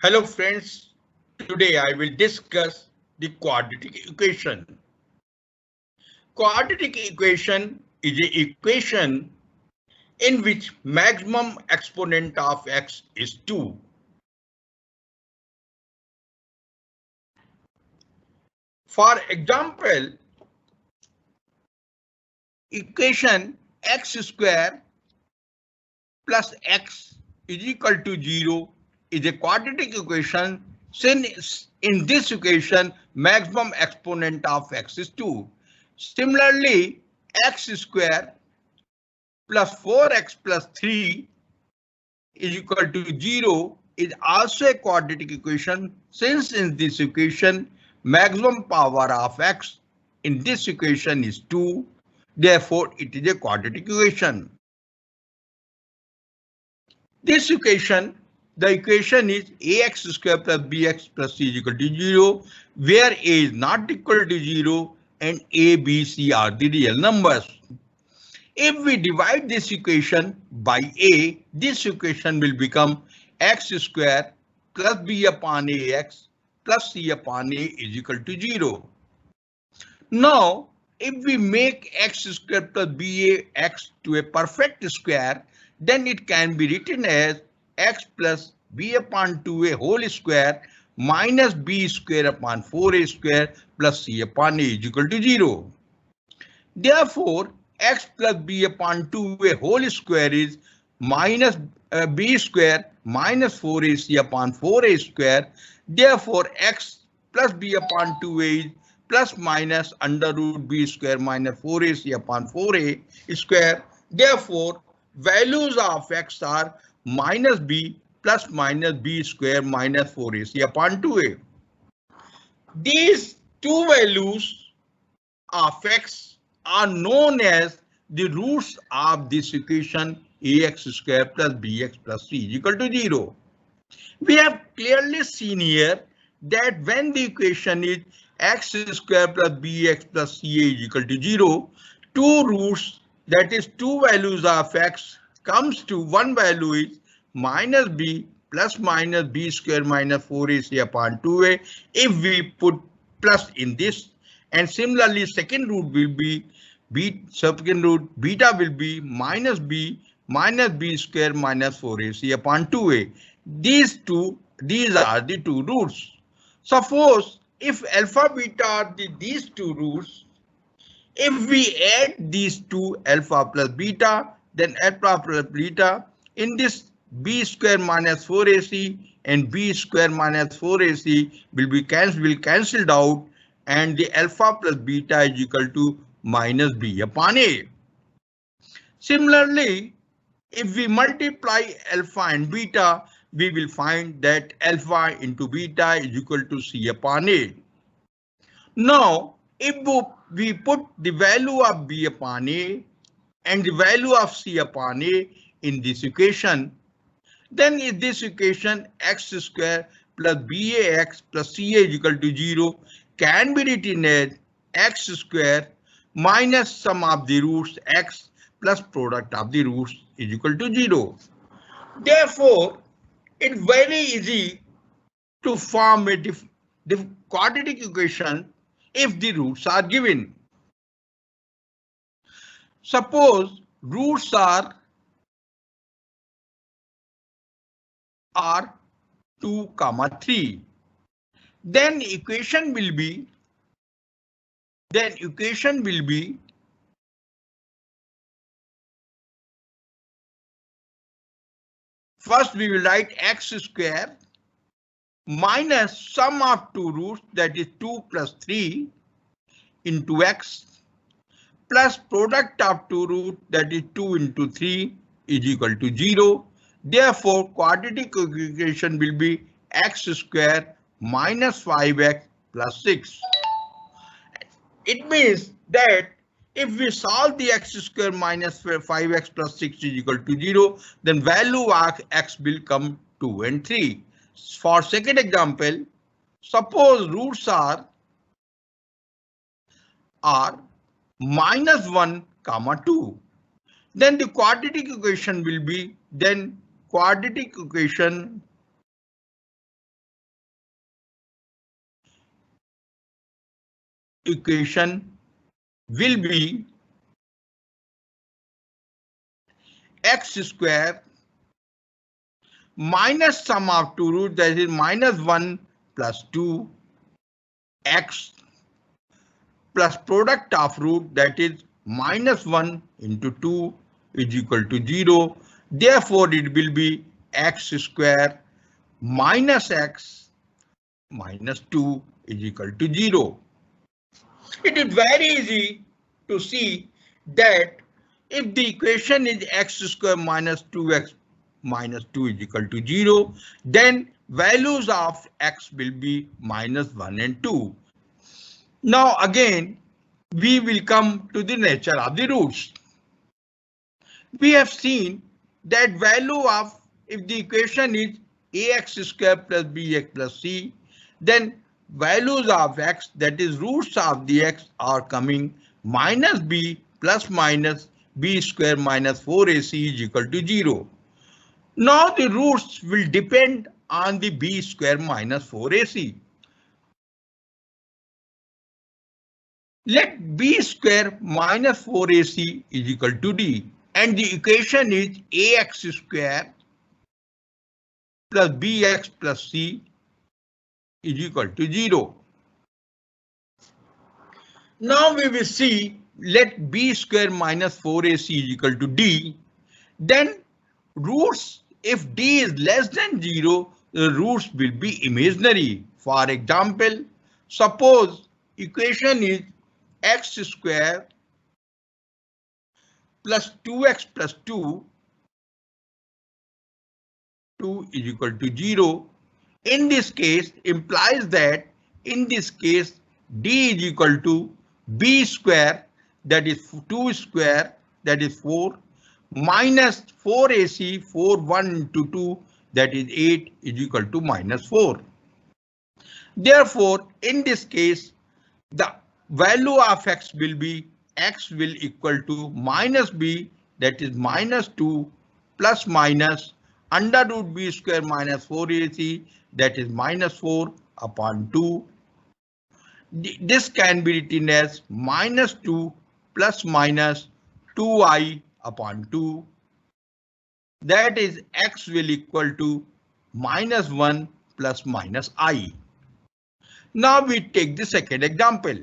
Hello friends, today I will discuss the quadratic equation. Quadratic equation is an equation in which maximum exponent of x is 2. For example, equation x square plus x is equal to 0 is a quadratic equation since in this equation maximum exponent of x is 2. Similarly, x square plus 4x plus 3 is equal to 0 is also a quadratic equation since in this equation maximum power of x in this equation is 2. Therefore, it is a quadratic equation. This equation, the equation is ax square plus bx plus c is equal to 0, where a is not equal to 0 and a, b, c are the real numbers. If we divide this equation by a, this equation will become x square plus b upon ax plus c upon a is equal to 0. Now, if we make x square plus bax to a perfect square, then it can be written as x plus b upon 2a whole square minus b square upon 4a square plus c upon a is equal to 0. Therefore, x plus b upon 2a whole square is minus b square minus 4ac upon 4a square. Therefore, x plus b upon 2a is plus minus under root b square minus 4ac upon 4a square. Therefore, values of x are minus b plus minus b square minus 4ac upon 2a. These two values of x are known as the roots of this equation ax square plus bx plus c is equal to 0. We have clearly seen here that when the equation is x square plus bx plus ca is equal to 0, two roots, that is two values of x, comes to one value is minus b plus minus b square minus 4ac upon 2a if we put plus in this, and similarly second root will be second root beta will be minus b square minus 4ac upon 2a. These are the two roots. Suppose if alpha beta are these two roots, if we add these two alpha plus beta, then alpha plus beta in this b square minus 4ac and b square minus 4ac will cancelled out, and the alpha plus beta is equal to minus b upon a. Similarly, if we multiply alpha and beta, we will find that alpha into beta is equal to c upon a. Now, if we put the value of b upon a and the value of c upon a in this equation, then in this equation x square plus bax plus ca is equal to 0 can be written as x square minus sum of the roots x plus product of the roots is equal to 0. Therefore, it's very easy to form a quadratic equation if the roots are given. Suppose roots are 2, 3. Then equation will be first we will write x square minus sum of two roots, that is 2 plus 3 into x plus product of two roots, that is 2 into 3 is equal to 0. Therefore, quadratic equation will be x square minus 5x plus 6. It means that if we solve the x square minus 5x plus 6 is equal to 0, then value of x will come 2 and 3. For second example, suppose roots are minus 1, 2. Then the quadratic equation will be equation will be x square minus sum of two roots, that is minus 1 plus 2 x plus product of root, that is minus 1 into 2 is equal to 0. Therefore, it will be x square minus x minus 2 is equal to 0. It is very easy to see that if the equation is x square minus 2x minus 2 is equal to 0, then values of x will be minus 1 and 2. Now again, we will come to the nature of the roots. We have seen that value of, if the equation is ax square plus bx plus c, then values of x, that is roots of the x, are coming minus b plus minus b square minus 4ac is equal to 0. Now the roots will depend on the b square minus 4ac. Let b square minus 4ac is equal to d, and the equation is ax square plus bx plus c is equal to 0. Now we will see, let b square minus 4ac is equal to d, then roots, if d is less than 0, the roots will be imaginary. For example, suppose equation is x square plus 2x plus 2 is equal to 0. In this case, implies that in this case d is equal to b square, that is 2 square, that is 4, minus 4ac, 4 1 into 2, that is 8 is equal to minus 4. Therefore, in this case, the value of x will be, x will equal to minus b, that is minus 2 plus minus under root b square minus 4ac, that is minus 4 upon 2. This can be written as minus 2 plus minus 2i upon 2. That is x will equal to minus 1 plus minus I. Now we take the second example.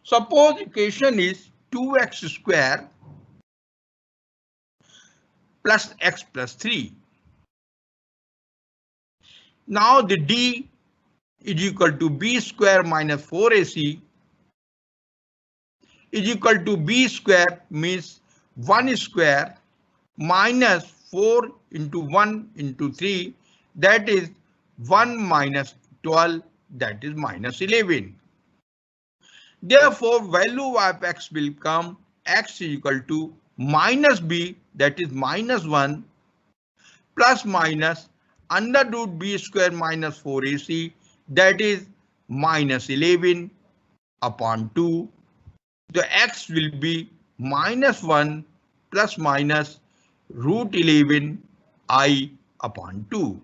Suppose equation is 2x square plus x plus 3. Now the d is equal to b square minus 4ac is equal to b square, means 1 square minus 4 into 1 into 3, that is 1 minus 12, that is minus 11. Therefore, value of x will come x is equal to minus b, that is minus 1, plus minus under root b square minus 4ac, that is minus 11 upon 2. The x will be minus 1 plus minus root 11 I upon 2.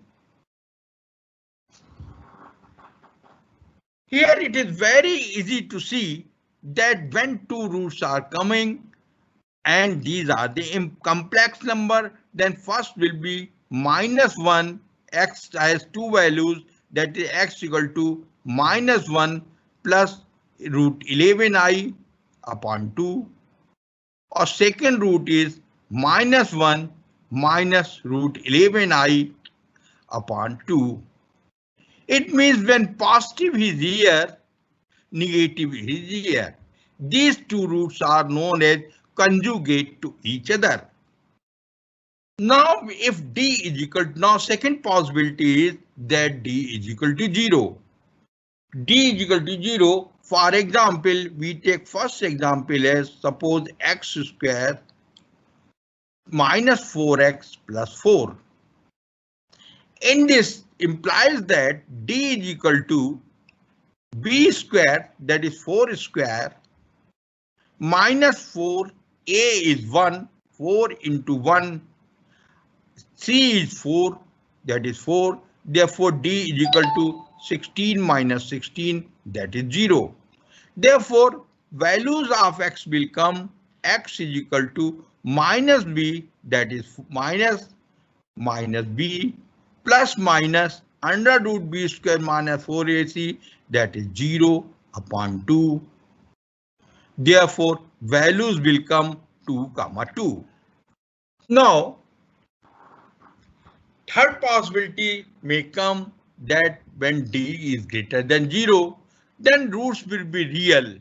Here it is very easy to see that when two roots are coming and these are the complex number, then first will be minus 1, x has two values, that is x equal to minus 1 plus root 11i upon 2. Or second root is minus 1 minus root 11i upon 2. It means when positive is here, negative is here. These two roots are known as conjugate to each other. Now if d is equal to, now second possibility is that d is equal to 0. D is equal to 0. For example, we take first example as suppose x square minus 4x plus 4. In this implies that d is equal to b square, that is 4 square, minus 4, a is 1, 4 into 1, c is 4, that is 4. Therefore, d is equal to 16 minus 16, that is 0. Therefore, values of x will come x is equal to minus b, that is minus b, plus minus under root b square minus 4ac, that is 0 upon 2. Therefore, values will come 2, 2. Now, third possibility may come that when d is greater than 0, then roots will be real.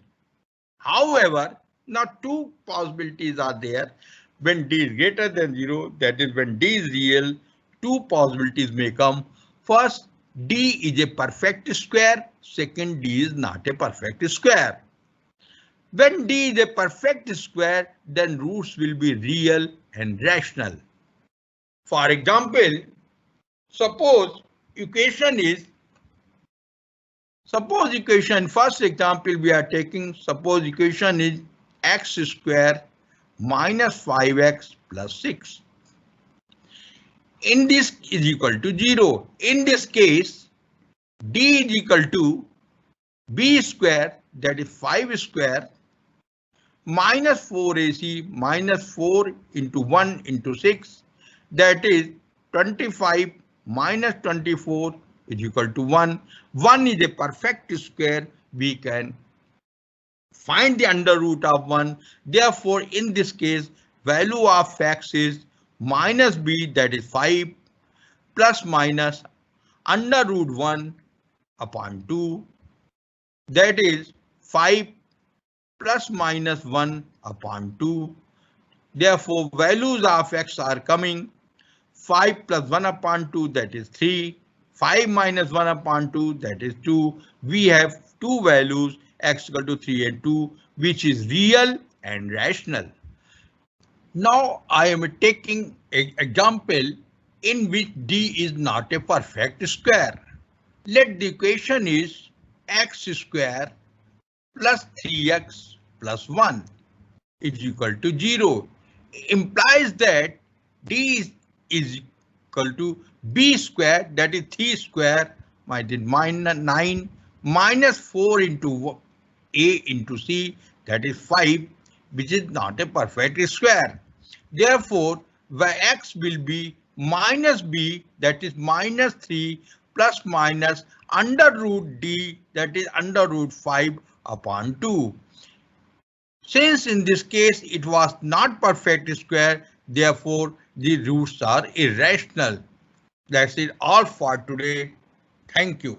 However, now two possibilities are there. When d is greater than 0, that is when d is real, two possibilities may come. First, d is a perfect square. Second, d is not a perfect square. When d is a perfect square, then roots will be real and rational. For example, suppose equation, first example we are taking, suppose equation is x square minus 5x plus 6. In this is equal to 0. In this case, d is equal to b square, that is 5 square, minus 4ac minus 4 into 1 into 6, that is 25 minus 24 is equal to 1. 1 is a perfect square. We can find the under root of 1. Therefore, in this case, value of x is minus b, that is 5, plus minus under root 1 upon 2, that is 5 plus minus 1 upon 2. Therefore, values of x are coming 5 plus 1 upon 2, that is 3. 5 minus 1 upon 2, that is 2. We have two values, x equal to 3 and 2, which is real and rational. Now I am taking an example in which d is not a perfect square. Let the equation is x square plus 3x plus 1 is equal to 0. Implies that d is equal to b square, that is 3 square minus 9 minus 4 into a into c, that is 5, which is not a perfect square. Therefore, x will be minus b, that is minus 3 plus minus under root d, that is under root 5 upon 2. Since in this case it was not perfect square, therefore the roots are irrational. That's it all for today. Thank you.